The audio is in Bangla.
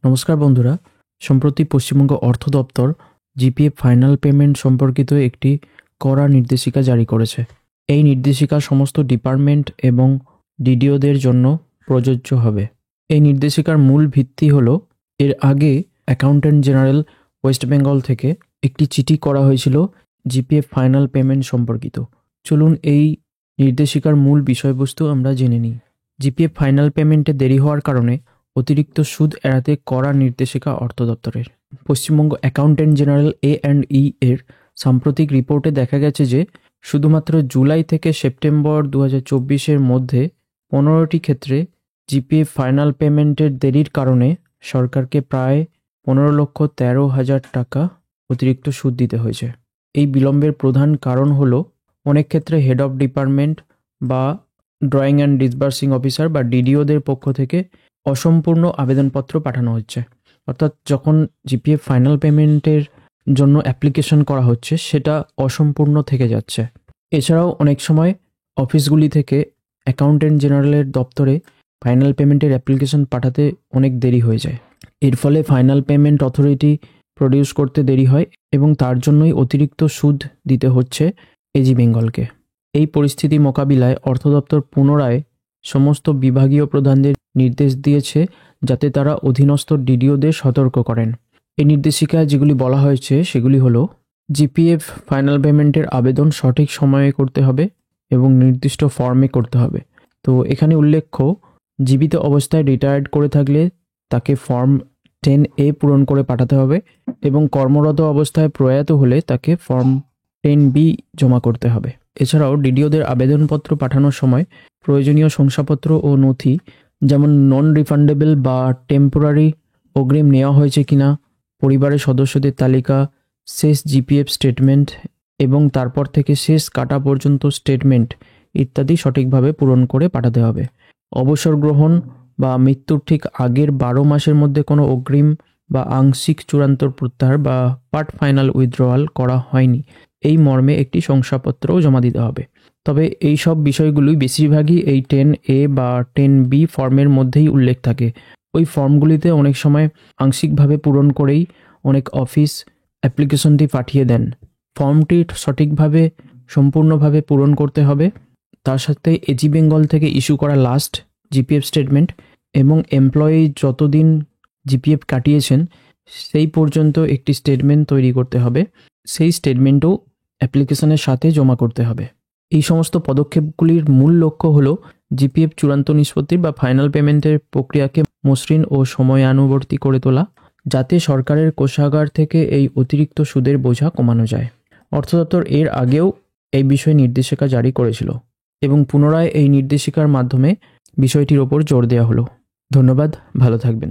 নমস্কার বন্ধুরা, সম্প্রতি পশ্চিমবঙ্গ অর্থ দপ্তর জিপিএফ ফাইনাল পেমেন্ট সম্পর্কিত একটি কড়া নির্দেশিকা জারি করেছে। এই নির্দেশিকা সমস্ত ডিপার্টমেন্ট এবং ডিডিওদের জন্য প্রযোজ্য হবে। এই নির্দেশিকার মূল ভিত্তি হলো, এর আগে অ্যাকাউন্ট্যান্ট জেনারেল ওয়েস্ট বেঙ্গল থেকে একটি চিঠি করা হয়েছিল জিপিএফ ফাইনাল পেমেন্ট সম্পর্কিত। চলুন এই নির্দেশিকার মূল বিষয়বস্তু আমরা জেনে নিই। জিপিএফ ফাইনাল পেমেন্টে দেরি হওয়ার কারণে অতিরিক্ত সুদ এড়াতে কড়া নির্দেশিকা অর্থ দপ্তরের। পশ্চিমবঙ্গ অ্যাকাউন্ট্যান্ট জেনারেল A&E এর সাম্প্রতিক রিপোর্টে দেখা গেছে যে শুধুমাত্র জুলাই থেকে সেপ্টেম্বর 2024-এর মধ্যে 15টি ক্ষেত্রে জিপিএফ ফাইনাল পেমেন্টের দেরির কারণে সরকারকে প্রায় 15,13,000 টাকা অতিরিক্ত সুদ দিতে হয়েছে। এই বিলম্বের প্রধান কারণ হলো, অনেক ক্ষেত্রে হেড অফ ডিপার্টমেন্ট বা ড্রয়িং অ্যান্ড ডিসবার্সিং অফিসার বা ডিডিওদের পক্ষ থেকে অসম্পূর্ণ আবেদনপত্র পাঠানো হচ্ছে। অর্থাৎ যখন জিপিএফ ফাইনাল পেমেন্টের জন্য অ্যাপ্লিকেশন করা হচ্ছে সেটা অসম্পূর্ণ থেকে যাচ্ছে। এছাড়াও অনেক সময় অফিসগুলি থেকে অ্যাকাউন্ট্যান্ট জেনারেলের দপ্তরে ফাইনাল পেমেন্টের অ্যাপ্লিকেশন পাঠাতে অনেক দেরি হয়ে যায়। এর ফলে ফাইনাল পেমেন্ট অথরিটি প্রডিউস করতে দেরি হয় এবং তার জন্যই অতিরিক্ত সুদ দিতে হচ্ছে এজি বেঙ্গলকে। এই পরিস্থিতি মোকাবিলায় অর্থ দপ্তর পুনরায় সমস্ত বিভাগীয় প্রধানদের নির্দেশ দিয়েছে যাতে তারা অধীনস্থ ডিডিওদের সতর্ক করেন। এই নির্দেশিকায় যেগুলি বলা হয়েছে সেগুলি হলো, জিপিএফ ফাইনাল পেমেন্টের আবেদন সঠিক সময়ে করতে হবে এবং নির্দিষ্ট ফর্মে করতে হবে। তো এখানে উল্লেখ্য, জীবিত অবস্থায় রিটায়ার্ড করে থাকলে তাকে ফর্ম 10A পূরণ করে পাঠাতে হবে এবং কর্মরত অবস্থায় প্রয়াত হলে তাকে ফর্ম 10B জমা করতে হবে। এছাড়াও ডিডিওদের আবেদনপত্র পাঠানোর সময় প্রয়োজনীয় শংসাপত্র ও নথি, যেমন নন রিফান্ডেবল বা টেম্পোরারি অগ্রিম নেওয়া হয়েছে কিনা, পরিবারের সদস্যদের তালিকা, শেষ জিপিএফ স্টেটমেন্ট এবং তারপর থেকে শেষ কাটা পর্যন্ত স্টেটমেন্ট ইত্যাদি সঠিকভাবে পূরণ করে পাঠাতে হবে। অবসর গ্রহণ বা মৃত্যুর ঠিক আগের 12 মাসের মধ্যে কোনো অগ্রিম বা আংশিক চূড়ান্ত প্রত্যাহার বা পার্ট ফাইনাল উইথড্রয়াল করা হয়নি এই মর্মে একটি শংসাপত্রও জমা দিতে হবে। তবে এই সব বিষয়গুলি বেশিরভাগই এই 10A বা 10B ফর্মের মধ্যেই উল্লেখ থাকে। ওই ফর্মগুলিতে অনেক সময় আংশিকভাবে পূরণ করেই অনেক অফিস অ্যাপ্লিকেশনটি পাঠিয়ে দেন। ফর্মটি সঠিকভাবে সম্পূর্ণভাবে পূরণ করতে হবে। তার সাথে এজি বেঙ্গল থেকে ইস্যু করা লাস্ট জিপিএফ স্টেটমেন্ট এবং এমপ্লয়ি যতদিন জিপিএফ কাটিয়েছেন সেই পর্যন্ত একটি স্টেটমেন্ট তৈরি করতে হবে। সেই স্টেটমেন্টও অ্যাপ্লিকেশনের সাথে জমা করতে হবে। এই সমস্ত পদক্ষেপগুলির মূল লক্ষ্য হলো জিপিএফ চূড়ান্ত নিষ্পত্তি বা ফাইনাল পেমেন্টের প্রক্রিয়াকে মসৃণ ও সময়ানুবর্তী করে তোলা, যাতে সরকারের কোষাগার থেকে এই অতিরিক্ত সুদের বোঝা কমানো যায়। অর্থ দপ্তর এর আগেও এই বিষয়ে নির্দেশিকা জারি করেছিল এবং পুনরায় এই নির্দেশিকার মাধ্যমে বিষয়টির ওপর জোর দেওয়া হলো। ধন্যবাদ, ভালো থাকবেন।